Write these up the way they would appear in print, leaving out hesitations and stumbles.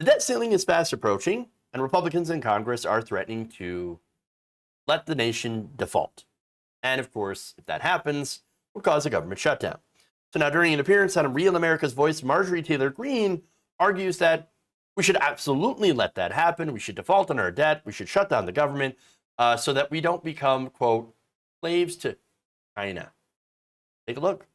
The debt ceiling is fast approaching, and Republicans in Congress are threatening to let the nation default. And of course, if that happens, will cause a government shutdown. So now, during an appearance on Real America's Voice, Marjorie Taylor Greene argues that we should absolutely let that happen. We should default on our debt. We should shut down the government so that we don't become, quote, slaves to China. Take a look.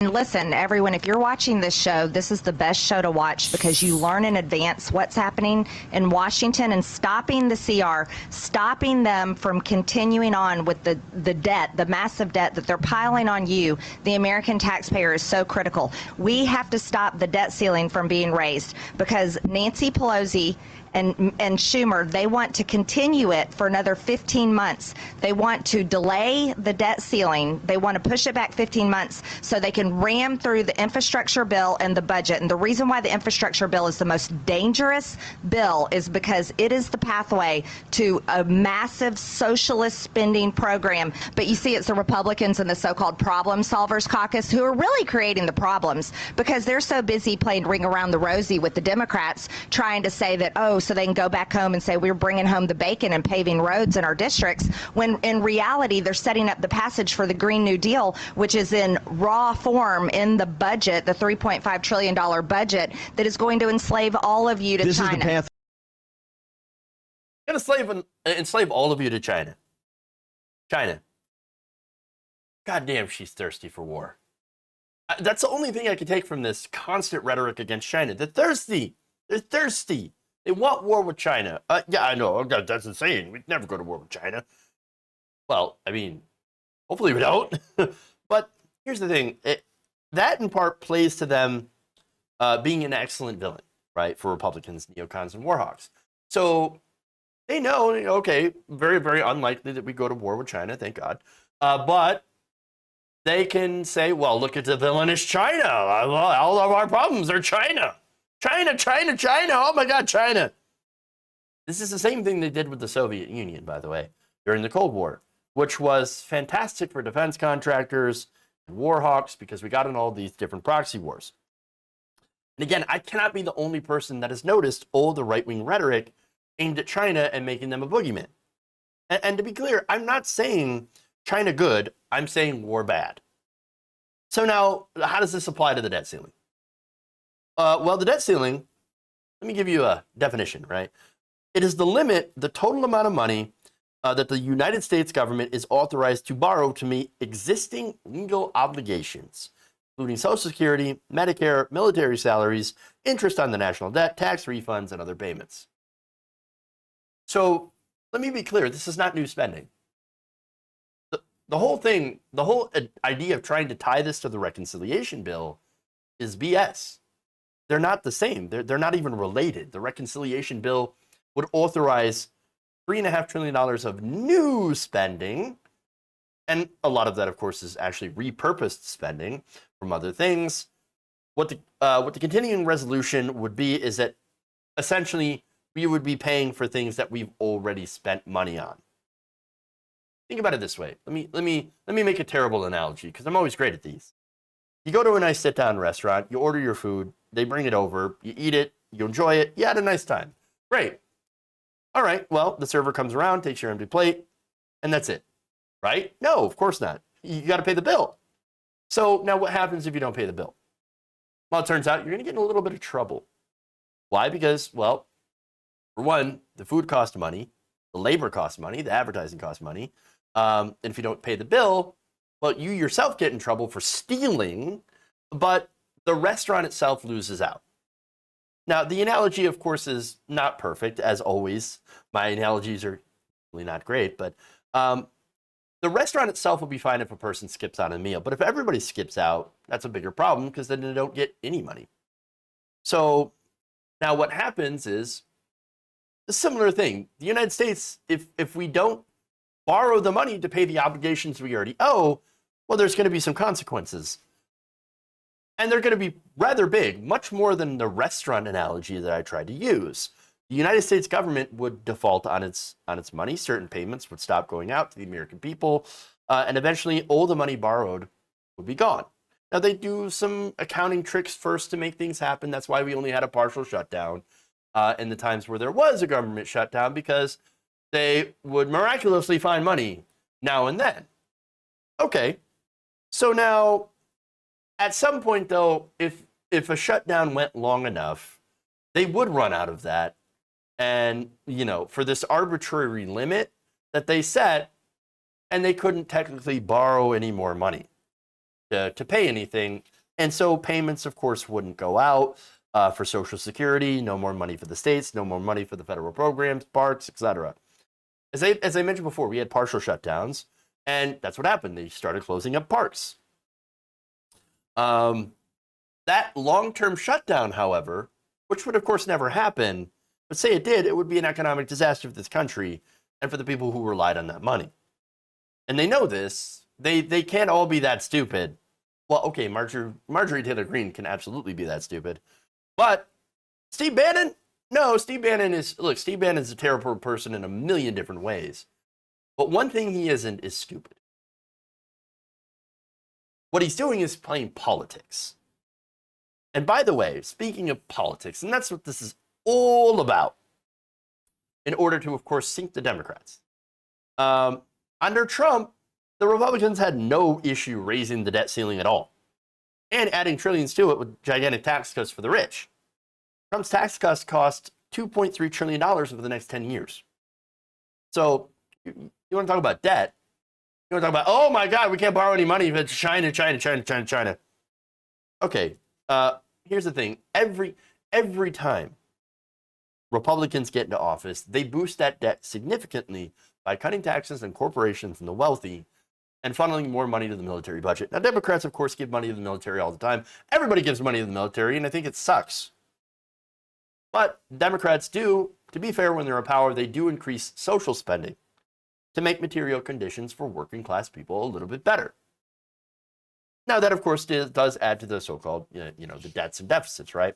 And listen, everyone, if you're watching this show, this is the best show to watch because you learn in advance what's happening in Washington and stopping the CR, stopping them from continuing on with the debt, the massive debt that they're piling on you, the American taxpayer, is so critical. We have to stop the debt ceiling from being raised because Nancy Pelosi and Schumer, they want to continue it for another 15 months. They want to delay the debt ceiling. They want to push it back 15 months so they can ram through the infrastructure bill and the budget. And the reason why the infrastructure bill is the most dangerous bill is because it is the pathway to a massive socialist spending program. But you see, it's the Republicans and the so-called problem solvers caucus who are really creating the problems because they're so busy playing ring around the rosy with the Democrats, trying to say that, oh, so they can go back home and say we're bringing home the bacon and paving roads in our districts, when in reality they're setting up the passage for the Green New Deal, which is in raw form in the budget, the $3.5 trillion budget that is going to enslave all of you to this China. Is the path. Going to enslave all of you to China. China. God damn, she's thirsty for war. That's the only thing I can take from this constant rhetoric against China. They're thirsty. They're thirsty. They want war with China. Yeah, I know. That's insane. We'd never go to war with China. Well, I mean, hopefully we don't. But here's the thing. That in part plays to them being an excellent villain, right, for Republicans, neocons, and warhawks. So they know, okay, very, very unlikely that we go to war with China, thank God. But they can say, well, look at the villainous China. All of our problems are China. China, China, China. Oh, my God, China. This is the same thing they did with the Soviet Union, by the way, during the Cold War, which was fantastic for defense contractors and war hawks because we got in all these different proxy wars. And again, I cannot be the only person that has noticed all the right-wing rhetoric aimed at China and making them a boogeyman. And to be clear, I'm not saying China good. I'm saying war bad. So now, how does this apply to the debt ceiling? Well, the debt ceiling, let me give you a definition, right? It is the limit, the total amount of money that the United States government is authorized to borrow to meet existing legal obligations, including Social Security, Medicare, military salaries, interest on the national debt, tax refunds, and other payments. So let me be clear, this is not new spending. The whole thing, the whole idea of trying to tie this to the reconciliation bill is BS. They're not the same. They're not even related. The reconciliation bill would authorize $3.5 trillion of new spending. And a lot of that, of course, is actually repurposed spending from other things. What the continuing resolution would be is that essentially we would be paying for things that we've already spent money on. Think about it this way. Let me make a terrible analogy because I'm always great at these. You go to a nice sit-down restaurant, you order your food, they bring it over, you eat it, you enjoy it, you had a nice time. Great. All right, well, the server comes around, takes your empty plate, and that's it, right? No, of course not. You got to pay the bill. So now what happens if you don't pay the bill? Well, it turns out you're going to get in a little bit of trouble. Why? Because, well, for one, the food costs money, the labor costs money, the advertising costs money, and if you don't pay the bill, well, you yourself get in trouble for stealing, but the restaurant itself loses out. Now, the analogy, of course, is not perfect, as always. My analogies are really not great, but the restaurant itself will be fine if a person skips out on a meal. But if everybody skips out, that's a bigger problem because then they don't get any money. So now what happens is a similar thing. The United States, if we don't borrow the money to pay the obligations we already owe, well, there's going to be some consequences. And they're going to be rather big, much more than the restaurant analogy that I tried to use. The United States government would default on its money. Certain payments would stop going out to the American people. And eventually, all the money borrowed would be gone. Now, they do some accounting tricks first to make things happen. That's why we only had a partial shutdown in the times where there was a government shutdown, because they would miraculously find money now and then. Okay, so now, at some point, though, if a shutdown went long enough, they would run out of that. And, for this arbitrary limit that they set, and they couldn't technically borrow any more money to pay anything. And so payments, of course, wouldn't go out for Social Security, no more money for the states, no more money for the federal programs, parks, etc. As I mentioned before, we had partial shutdowns, and that's what happened. They started closing up parks. That long-term shutdown, however, which would, of course, never happen, but say it did, it would be an economic disaster for this country and for the people who relied on that money. And they know this. They can't all be that stupid. Well, okay, Marjorie Taylor Greene can absolutely be that stupid. But Steve Bannon? No, Steve Bannon is a terrible person in a million different ways. But one thing he isn't is stupid. What he's doing is playing politics. And by the way, speaking of politics, and that's what this is all about, in order to, of course, sink the Democrats. Under Trump, the Republicans had no issue raising the debt ceiling at all, and adding trillions to it with gigantic tax cuts for the rich. Trump's tax cuts cost $2.3 trillion over the next 10 years. So you want to talk about debt? You want to talk about, oh my God, we can't borrow any money if it's China. Okay, here's the thing. Every time Republicans get into office, they boost that debt significantly by cutting taxes on corporations and the wealthy and funneling more money to the military budget. Now, Democrats, of course, give money to the military all the time. Everybody gives money to the military, and I think it sucks. But Democrats do, to be fair, when they're in power, they do increase social spending to make material conditions for working class people a little bit better. Now, that, of course, does add to the so-called, the debts and deficits, right?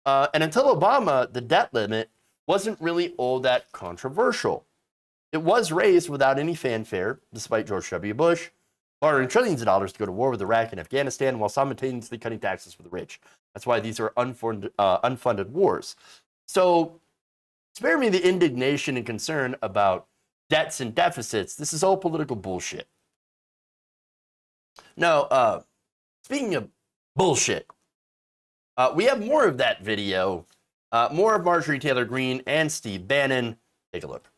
And until Obama, the debt limit wasn't really all that controversial. It was raised without any fanfare, despite George W. Bush borrowing trillions of dollars to go to war with Iraq and Afghanistan while simultaneously cutting taxes for the rich. That's why these are unfunded wars. So spare me the indignation and concern about debts and deficits. This is all political bullshit. Now, speaking of bullshit, we have more of that video, more of Marjorie Taylor Greene and Steve Bannon. Take a look.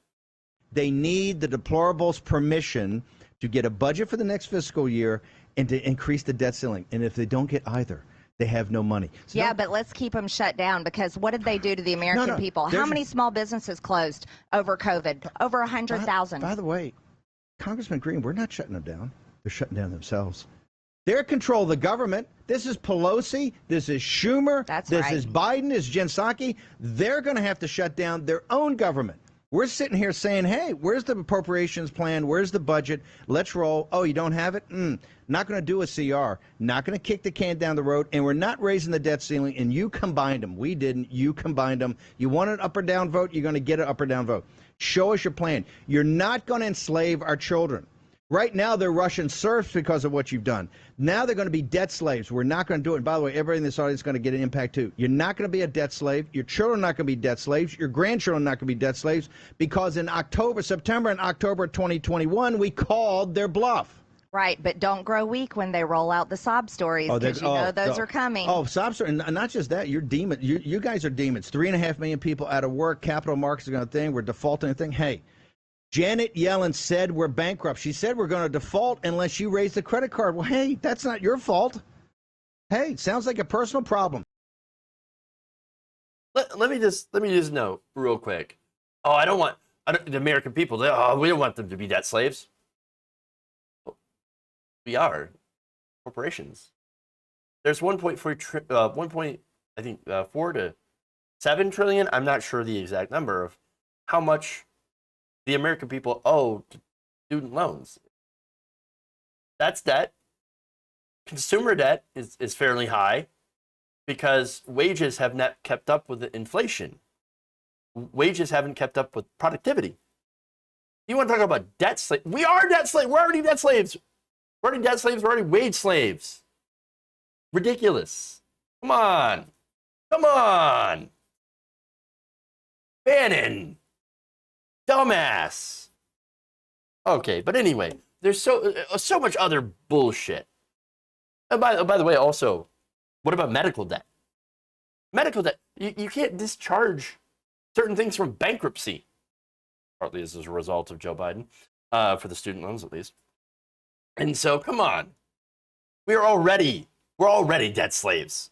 They need the deplorables' permission to get a budget for the next fiscal year and to increase the debt ceiling. And if they don't get either, they have no money. So yeah, but let's keep them shut down, because what did they do to the American people? How many small businesses closed over COVID? Over 100,000. By the way, Congressman Greene, we're not shutting them down. They're shutting down themselves. They're control of the government. This is Pelosi. This is Schumer. This is Biden. This is Jen Psaki. They're going to have to shut down their own government. We're sitting here saying, hey, where's the appropriations plan? Where's the budget? Let's roll. Oh, you don't have it? Not going to do a CR. Not going to kick the can down the road. And we're not raising the debt ceiling. And you combined them. We didn't. You combined them. You want an up or down vote? You're going to get an up or down vote. Show us your plan. You're not going to enslave our children. Right now, they're Russian serfs because of what you've done. Now they're going to be debt slaves. We're not going to do it. And by the way, everybody in this audience is going to get an impact too. You're not going to be a debt slave. Your children are not going to be debt slaves. Your grandchildren are not going to be debt slaves, because in September and October 2021, we called their bluff. Right, but don't grow weak when they roll out the sob stories, because those are coming. Oh, sob stories. And not just that, you're demons. You guys are demons. 3.5 million people out of work. Capital markets are going to think we're defaulting. Hey. Janet Yellen said we're bankrupt. She said we're going to default unless you raise the credit card. Well, hey, that's not your fault. Hey, sounds like a personal problem. Let me just note real quick. Oh, the American people. We don't want them to be debt slaves. We are corporations. There's 4 to 7 trillion. I'm not sure the exact number of how much the American people owe to student loans. That's debt. Consumer debt is fairly high because wages have not kept up with the inflation. Wages haven't kept up with productivity. You want to talk about debt slaves? We are debt slaves. We're already debt slaves. We're already debt slaves. We're already wage slaves. Ridiculous. Come on. Come on. Bannon. Dumbass. Okay, but anyway, there's so much other bullshit. And by the way, also, what about medical debt? Medical debt, you can't discharge certain things from bankruptcy, partly as a result of Joe Biden, for the student loans at least. And so, come on, we're already debt slaves.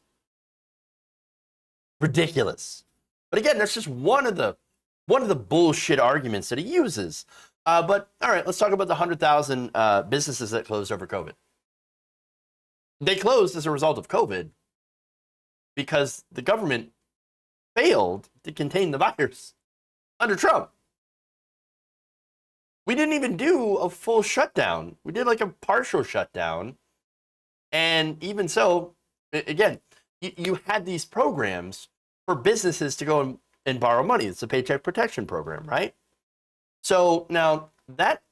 Ridiculous. But again, that's just one of the bullshit arguments that he uses. But all right, let's talk about the 100,000 businesses that closed over COVID. They closed as a result of COVID because the government failed to contain the virus under Trump. We didn't even do a full shutdown. We did like a partial shutdown. And even so, again, you had these programs for businesses to go and borrow money. It's a Paycheck Protection Program, right? So now that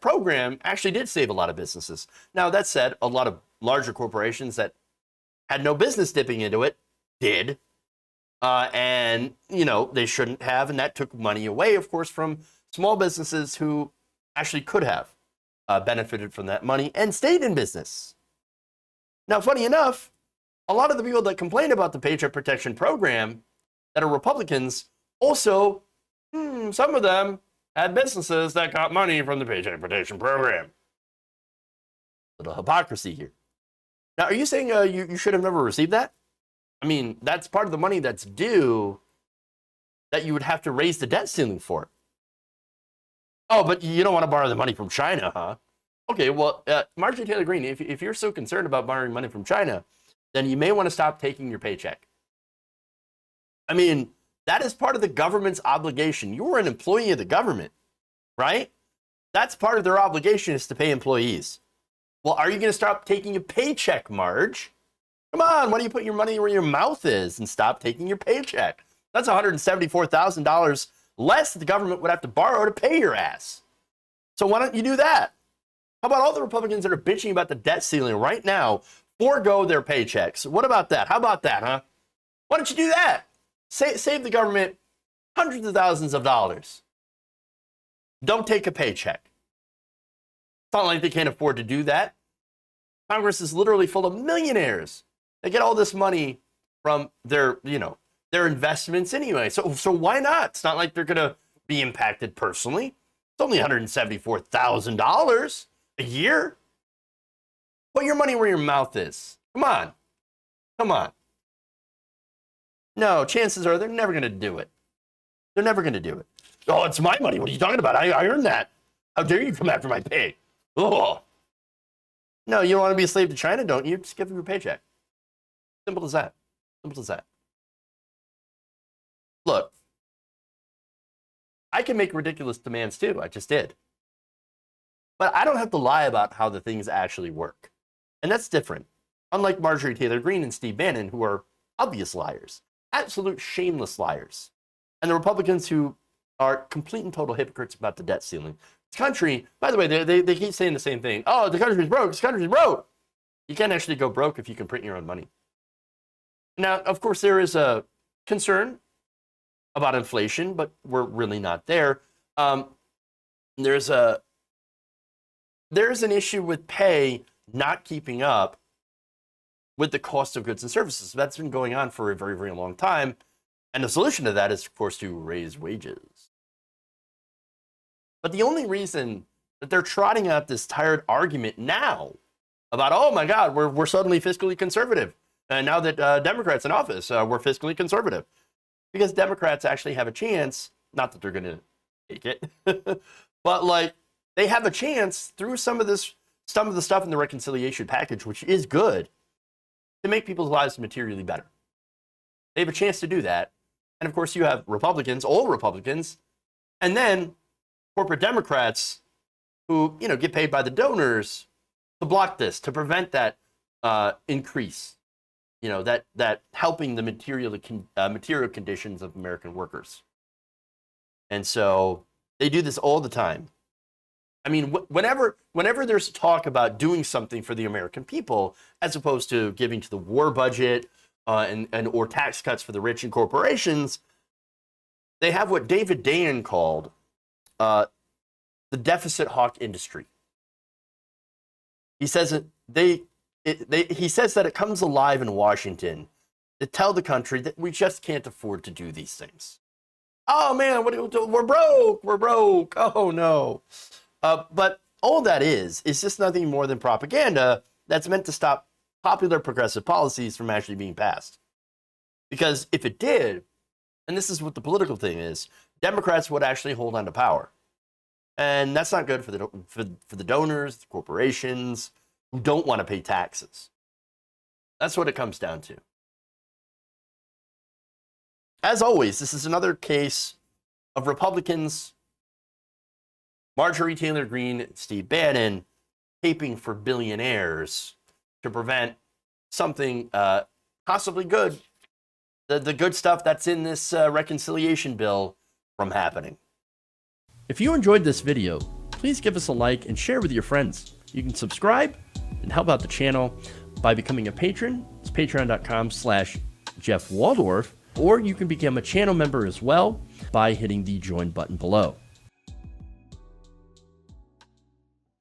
program actually did save a lot of businesses. Now, that said, a lot of larger corporations that had no business dipping into it did. And, they shouldn't have. And that took money away, of course, from small businesses who actually could have benefited from that money and stayed in business. Now, funny enough, a lot of the people that complain about the Paycheck Protection Program that are Republicans also, some of them had businesses that got money from the Paycheck Protection Program. Little hypocrisy here. Now, are you saying you should have never received that? I mean, that's part of the money that's due that you would have to raise the debt ceiling for. Oh, but you don't want to borrow the money from China, huh? Okay, well, Marjorie Taylor Greene, if you're so concerned about borrowing money from China, then you may want to stop taking your paycheck. I mean, that is part of the government's obligation. You're an employee of the government, right? That's part of their obligation is to pay employees. Well, are you going to stop taking a paycheck, Marge? Come on, why don't you put your money where your mouth is and stop taking your paycheck? That's $174,000 less that the government would have to borrow to pay your ass. So why don't you do that? How about all the Republicans that are bitching about the debt ceiling right now forego their paychecks? What about that? How about that, huh? Why don't you do that? Save the government hundreds of thousands of dollars. Don't take a paycheck. It's not like they can't afford to do that. Congress is literally full of millionaires. They get all this money from their investments anyway. So why not? It's not like they're going to be impacted personally. It's only $174,000 a year. Put your money where your mouth is. Come on. Come on. No, chances are they're never going to do it. They're never going to do it. Oh, it's my money. What are you talking about? I earned that. How dare you come after my pay? Oh. No, you don't want to be a slave to China, don't you? Just give them your paycheck. Simple as that. Simple as that. Look, I can make ridiculous demands too. I just did. But I don't have to lie about how the things actually work. And that's different. Unlike Marjorie Taylor Greene and Steve Bannon, who are obvious liars, absolute shameless liars. And the Republicans who are complete and total hypocrites about the debt ceiling. This country, by the way, they keep saying the same thing. Oh, the country's broke. This country's broke. You can't actually go broke if you can print your own money. Now, of course, there is a concern about inflation, but we're really not there. There's an issue with pay not keeping up with the cost of goods and services. That's been going on for a very, very long time. And the solution to that is, of course, to raise wages. But the only reason that they're trotting out this tired argument now about, oh my God, we're suddenly fiscally conservative. And now that Democrats in office, we're fiscally conservative. Because Democrats actually have a chance, not that they're going to take it, but like they have a chance through some of the stuff in the reconciliation package, which is good, to make people's lives materially better. They have a chance to do that. And of course, you have Republicans, old Republicans, and then corporate Democrats who, get paid by the donors to block this, to prevent that increase, that helping the material conditions of American workers. And so they do this all the time. I mean, whenever there's talk about doing something for the American people, as opposed to giving to the war budget and or tax cuts for the rich and corporations, they have what David Dayen called the deficit hawk industry. He says he says that it comes alive in Washington to tell the country that we just can't afford to do these things. Oh man, we're broke. Oh no. But all that is just nothing more than propaganda that's meant to stop popular progressive policies from actually being passed. Because if it did, and this is what the political thing is, Democrats would actually hold on to power. And that's not good for the donors, the corporations who don't want to pay taxes. That's what it comes down to. As always, this is another case of Republicans, Marjorie Taylor Greene, and Steve Bannon, taping for billionaires to prevent something possibly good, the good stuff that's in this reconciliation bill, from happening. If you enjoyed this video, please give us a like and share with your friends. You can subscribe and help out the channel by becoming a patron. It's patreon.com/Jeff Waldorf, or you can become a channel member as well by hitting the join button below.